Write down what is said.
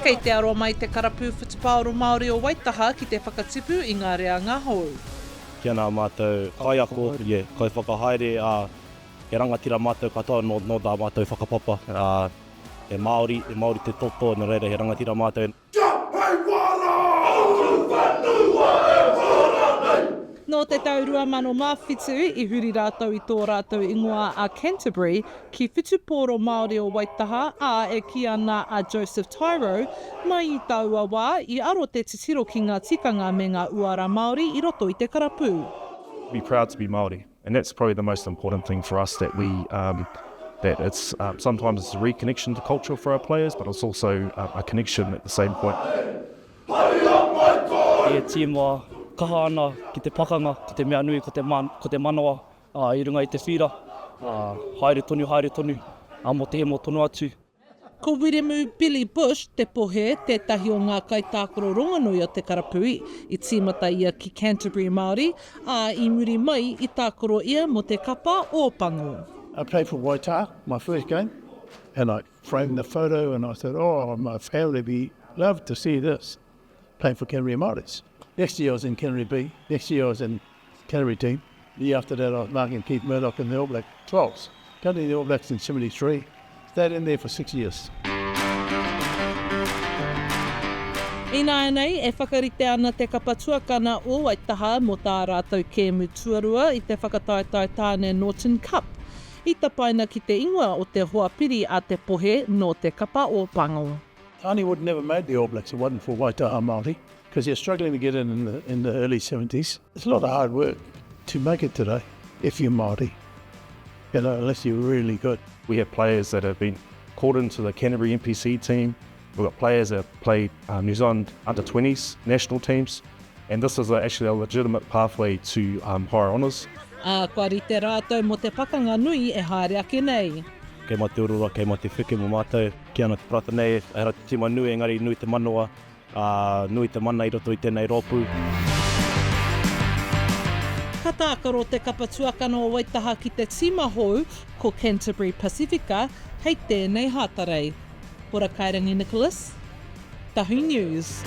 Kei te aroa mai te karapu whutupāoro Māori o Waitaha ki te whakatipu i ngā reanga hou. Kia ngā mātou kai ako, kai whakahaere, he rangatira mātou katoa no tā mātou whakapapa. E Māori te toto, nā reira he rangatira mātou. Nō te taurua mano mawhitu I huri rātou I tō rātou ingoa a Canterbury ki whutupōro Māori o Waitaha e ki ana a Joseph Tyro mai I taua wā I aro te titiro ki ngā tikanga me ngā uara Māori I roto I te karapu. Be proud to be Māori, and that's probably the most important thing for us, that we that it's sometimes it's a reconnection to culture for our players, but it's also a connection at the same point. E tīma kaha ana ki te pakanga, ki te mea nui, ko te manawa, I runga I te whira, haere tonu, mo te he mo tonu atu. Ko Matua Billy Bush, te pohe, tētahi o ngā kaitākaro ronganui o te karapui, I tīmata ia ki Canterbury Māori, I muri mai I tākaro ia mo te kapa o pango. I played for Waitaha, my first game, and I framed the photo and I said, my family would love to see this, playing for Canterbury Māoris. Next year I was in Canterbury B, next year I was in Canterbury team. The year after that I was marking Keith Murdoch in the All Black 12s. Got to the All Blacks in 73, stayed in there for 6 years. Ina nei, e whakarite ana te kapa tuakana o Waitaha mo tā rātou kēmu tuarua I te whakataetai Tane Norton Cup. I tapaina ki te ingoa o te hoapiri a te pohe no te kapa o pango. Tane would never made the All Blacks if it wasn't for Waitaha Māori, because you're struggling to get in the early 70s. It's a lot of hard work to make it today if you're Māori, unless you're really good. We have players that have been called into the Canterbury NPC team. We've got players that have played New Zealand under-20s national teams, and this is actually a legitimate pathway to higher honours. Kua rite rātou mo te pakanga nui e haere ake nei. Kei mā te urura, kei mā te whike mo mātou, ki ana te prata nei, e hara te tima nui, engari nui te manawa, nui te mana I roto I tēnei rōpū. Ka tākaro te kapa tuakana o Waitaha ki te tima hou ko Canterbury Pacifica, hei tēnei hātarei. Ora Kairangi Nicholas, Tahu News.